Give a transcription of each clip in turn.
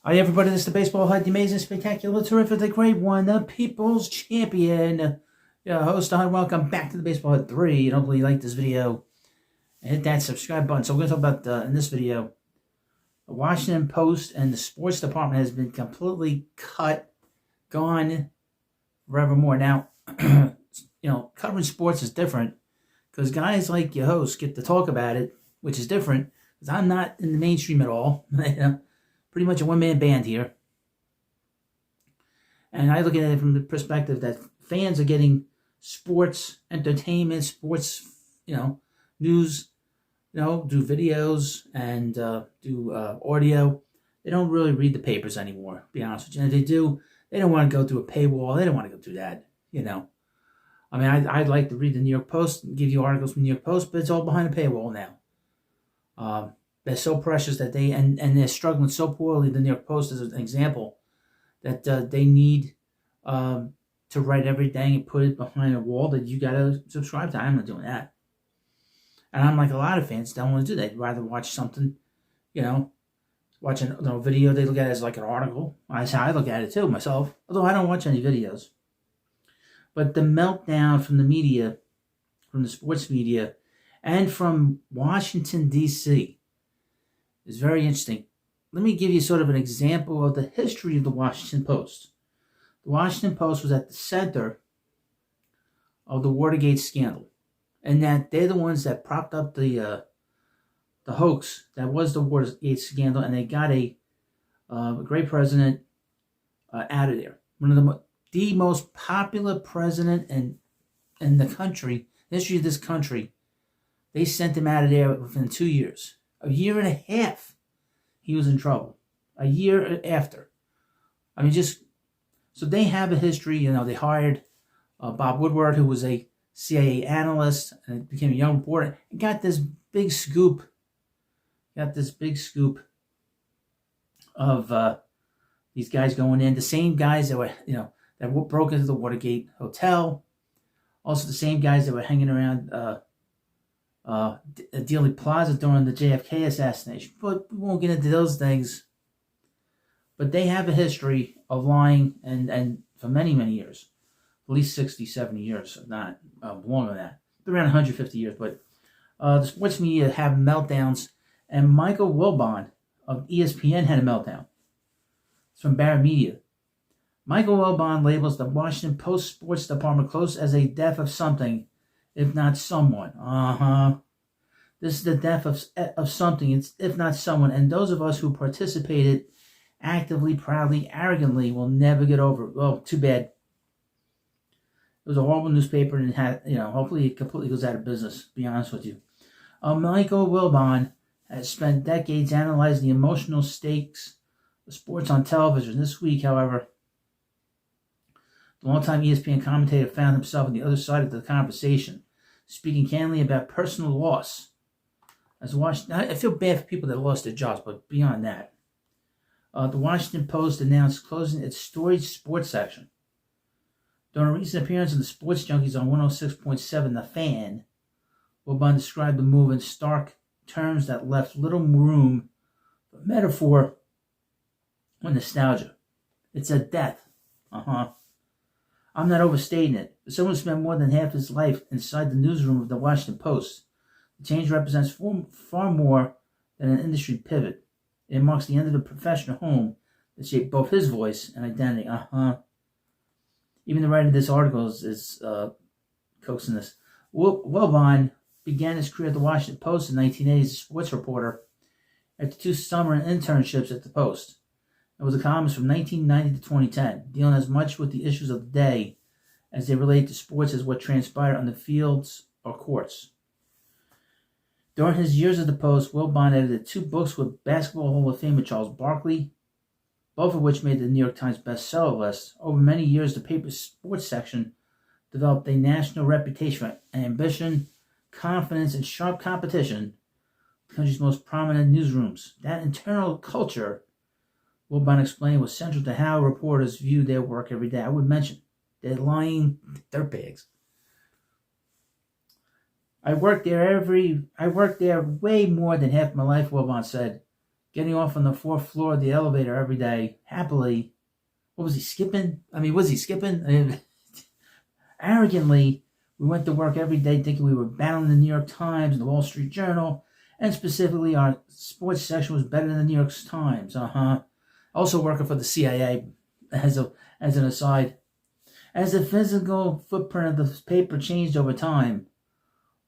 Hi everybody, this is the Baseball Hut, the amazing, spectacular, terrific, the great one, the People's Champion. Your host, welcome back to the Baseball Hut 3. And hopefully you like this video and hit that subscribe button. So we're going to talk about, in this video, the Washington Post and the sports department has been completely cut, gone forevermore. Now, covering sports is different because guys like your host get to talk about it, which is different because I'm not in the mainstream at all. Pretty much a one-man band here. And I look at it from the perspective that fans are getting sports, entertainment, sports, news, do videos and do audio. They don't really read the papers anymore, to be honest with you. And if they do, they don't want to go through a paywall. They don't want to go through that, I mean, I'd like to read the New York Post and give you articles from the New York Post, but it's all behind a paywall now. They're so precious that and they're struggling so poorly. The New York Post is an example that they need to write everything and put it behind a wall that you got to subscribe to. I'm not doing that. And I'm like a lot of fans don't want to do that. They'd rather watch something, watch a video. They look at it as like an article. That's how I look at it too myself. Although I don't watch any videos. But the meltdown from the media, from the sports media, and from Washington, D.C., is very interesting. Let me give you sort of an example of the history of the Washington Post. The Washington Post was at the center of the Watergate scandal, and that they're the ones that propped up the hoax that was the Watergate scandal, and they got a great president out of there. One of the most popular president in the country, history of this country. They sent him out of there within 2 years. A year and a half, he was in trouble. A year after. I mean, so they have a history. They hired Bob Woodward, who was a CIA analyst, and became a young reporter, and got this big scoop. Of these guys going in. The same guys that were, that broke into the Watergate Hotel. Also, the same guys that were hanging around Dealey Plaza during the JFK assassination. But we won't get into those things. But they have a history of lying and for many, many years. At least 60, 70 years, if not longer than that. Around 150 years. But the sports media have meltdowns. And Michael Wilbon of ESPN had a meltdown. It's from Barra Media. Michael Wilbon labels the Washington Post sports department close as a death of something, if not someone. This is the death of something, if not someone. And those of us who participated actively, proudly, arrogantly will never get over it. Well, too bad. It was a horrible newspaper, and it had, hopefully it completely goes out of business, to be honest with you. Michael Wilbon has spent decades analyzing the emotional stakes of sports on television. This week, however, the longtime ESPN commentator found himself on the other side of the conversation, speaking candidly about personal loss. I feel bad for people that lost their jobs, but beyond that, the Washington Post announced closing its storied sports section. During a recent appearance on the Sports Junkies on 106.7 The Fan, Wilbon described the move in stark terms that left little room for metaphor or nostalgia. It's a death. I'm not overstating it, but someone spent more than half his life inside the newsroom of the Washington Post. The change represents far more than an industry pivot. It marks the end of the professional home that shaped both his voice and identity. Even the writer of this article is coaxing this. Wilbon began his career at the Washington Post in 1980 as a sports reporter after 2 summer internships at the Post. It was a columnist from 1990 to 2010, dealing as much with the issues of the day as they relate to sports as what transpired on the fields or courts. During his years at the Post, Wilbon edited 2 books with Basketball Hall of Famer Charles Barkley, both of which made the New York Times bestseller list. Over many years, the paper's sports section developed a national reputation for ambition, confidence, and sharp competition. The country's most prominent newsrooms. That internal culture, Wilbon explained, was central to how reporters view their work every day. I would mention, they're lying dirtbags. I worked there way more than half my life, Wilbon said, getting off on the 4th floor of the elevator every day, happily. What was he skipping? Was he skipping? Arrogantly, we went to work every day thinking we were battling the New York Times and the Wall Street Journal, and specifically our sports section was better than the New York Times. Also working for the CIA, as an aside. As the physical footprint of the paper changed over time,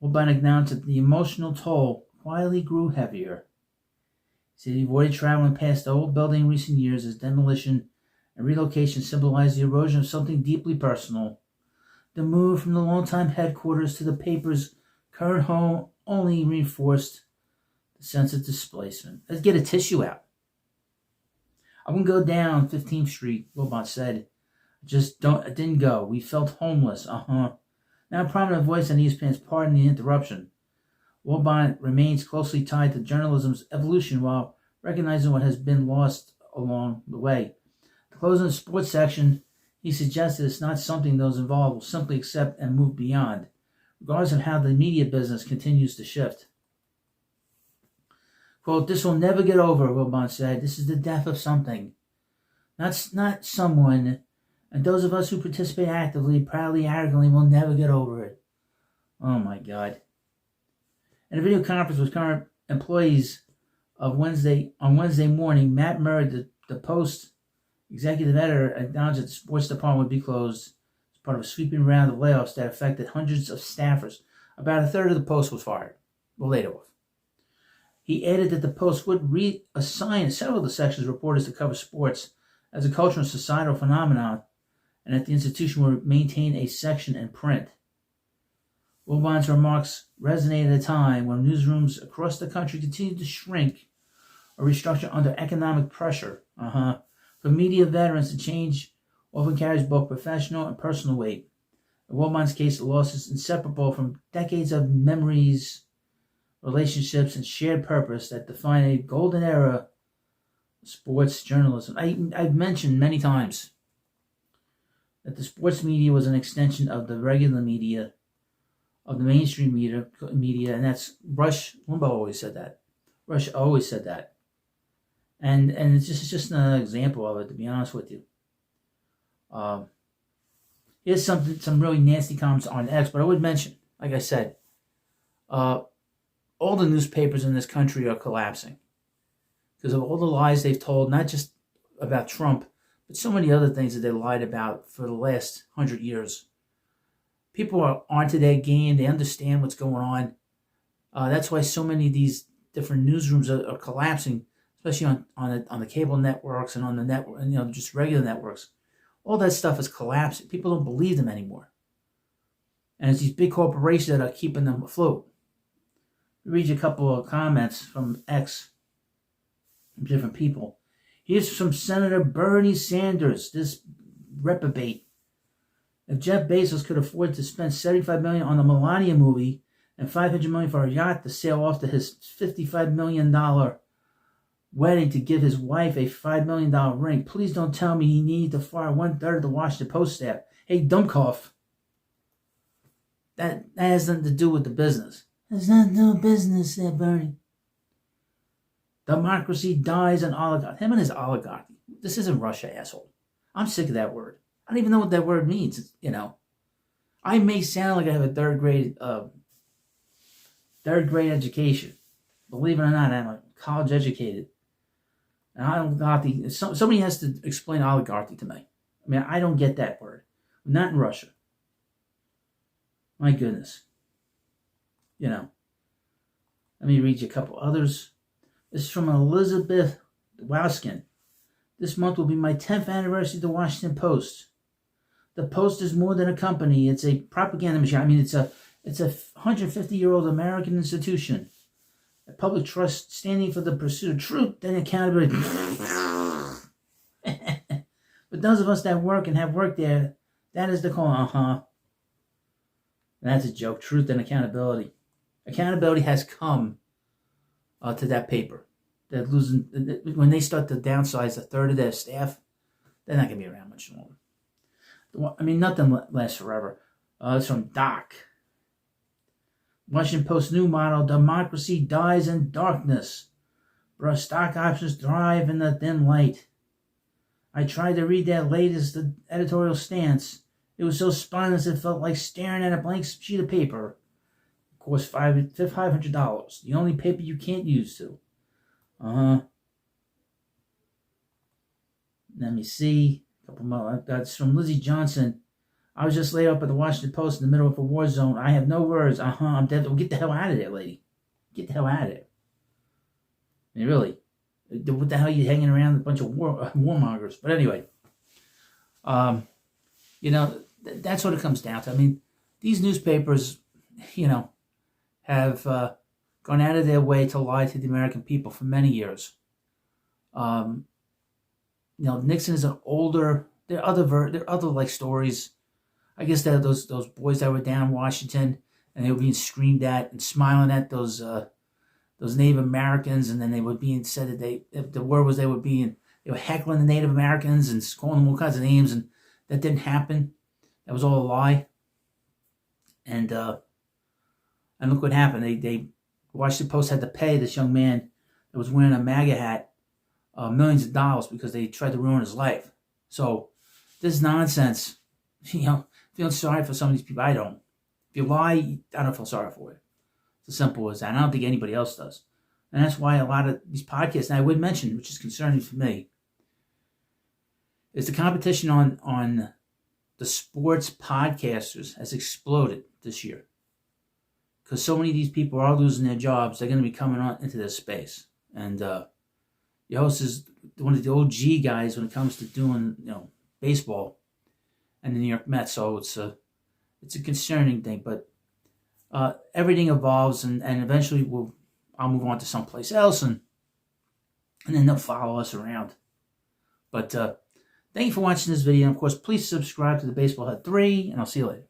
Wilbon announced that the emotional toll quietly grew heavier. He said he avoided traveling past the old building in recent years as demolition and relocation symbolized the erosion of something deeply personal. The move from the longtime headquarters to the paper's current home only reinforced the sense of displacement. Let's get a tissue out. I wouldn't go down 15th Street, Wilbon said. I didn't go. We felt homeless. Now a prominent voice on ESPN's Pardon the Interruption. Wilbon remains closely tied to journalism's evolution while recognizing what has been lost along the way. To close in the sports section, he suggested it's not something those involved will simply accept and move beyond, regardless of how the media business continues to shift. Quote, "This will never get over," Wilbon said. "This is the death of something. Not someone, and those of us who participate actively, proudly, arrogantly will never get over it." Oh my God. In a video conference with current employees on Wednesday morning, Matt Murray, the Post executive editor, acknowledged that the sports department would be closed as part of a sweeping round of layoffs that affected hundreds of staffers. About a third of the Post was fired, laid off. He added that the Post would reassign several of the section's reporters to cover sports as a cultural and societal phenomenon, and that the institution would maintain a section in print. Wilbon's remarks resonated at a time when newsrooms across the country continued to shrink or restructure under economic pressure. For media veterans, the change often carries both professional and personal weight. In Wilbon's case, the loss is inseparable from decades of memories, relationships, and shared purpose that define a golden era of sports journalism. I've mentioned many times that the sports media was an extension of the regular media, of the mainstream media, and that's Rush Limbaugh always said that. Rush always said that. And it's just an example of it, to be honest with you. Here's some really nasty comments on X, but I would mention, like I said, all the newspapers in this country are collapsing because of all the lies they've told, not just about Trump, but so many other things that they lied about for the last 100 years. People are onto their game. They understand what's going on. That's why so many of these different newsrooms are collapsing, especially on the cable networks and on the network, and just regular networks. All that stuff is collapsing. People don't believe them anymore, and it's these big corporations that are keeping them afloat. I'll read you a couple of comments from X, from different people. Here's from Senator Bernie Sanders, this reprobate. If Jeff Bezos could afford to spend $75 million on the Melania movie and $500 million for a yacht to sail off to his $55 million wedding to give his wife a $5 million ring, please don't tell me he needed to fire 1/3 of the Washington Post staff. Hey, Dummkopf. That has nothing to do with the business. There's nothing to do with business there, Bernie. Democracy dies in oligarchy. Him and his oligarchy. This isn't Russia, asshole. I'm sick of that word. I don't even know what that word means. I may sound like I have a third grade education. Believe it or not, I'm a college educated. And oligarchy. Somebody has to explain oligarchy to me. I don't get that word. Not in Russia. My goodness. Let me read you a couple others. This is from Elizabeth Wowskin. This month will be my 10th anniversary of the Washington Post. The Post is more than a company. It's a propaganda machine. It's a 150-year-old American institution. A public trust standing for the pursuit of truth and accountability. But those of us that work and have worked there, that is the call. That's a joke. Truth and accountability. Accountability has come to that paper. They're losing when they start to downsize a third of their staff. They're not going to be around much longer. Nothing lasts forever. It's from Doc. Washington Post new motto: democracy dies in darkness. Bruh, stock options thrive in the dim light. I tried to read that latest editorial stance. It was so spineless it felt like staring at a blank sheet of paper. It cost $500. The only paper you can't use to. Let me see. A couple more. That's from Lizzie Johnson. I was just laid up at the Washington Post in the middle of a war zone. I have no words. I'm dead. Well, get the hell out of there, lady. Get the hell out of there. I mean, really. What the hell are you hanging around with a bunch of warmongers? But anyway, that's what it comes down to. I mean, these newspapers, have gone out of their way to lie to the American people for many years. Nixon is an older. There are other like stories. I guess there are those boys that were down in Washington and they were being screamed at and smiling at those Native Americans, and then they were being said that the word was they were heckling the Native Americans and calling them all kinds of names, and that didn't happen. That was all a lie. And look what happened. They Washington Post had to pay this young man that was wearing a MAGA hat millions of dollars because they tried to ruin his life. So this nonsense, feeling sorry for some of these people. I don't. If you lie, I don't feel sorry for you. It's as simple as that. And I don't think anybody else does. And that's why a lot of these podcasts, and I would mention, which is concerning for me, is the competition on the sports podcasters has exploded this year. Because so many of these people are losing their jobs, they're going to be coming on into this space. And your host is one of the OG guys when it comes to doing baseball and the New York Mets. So it's a concerning thing, but everything evolves, and eventually I'll move on to someplace else, and then they'll follow us around. But thank you for watching this video. And of course, please subscribe to the Baseball Head 3, and I'll see you later.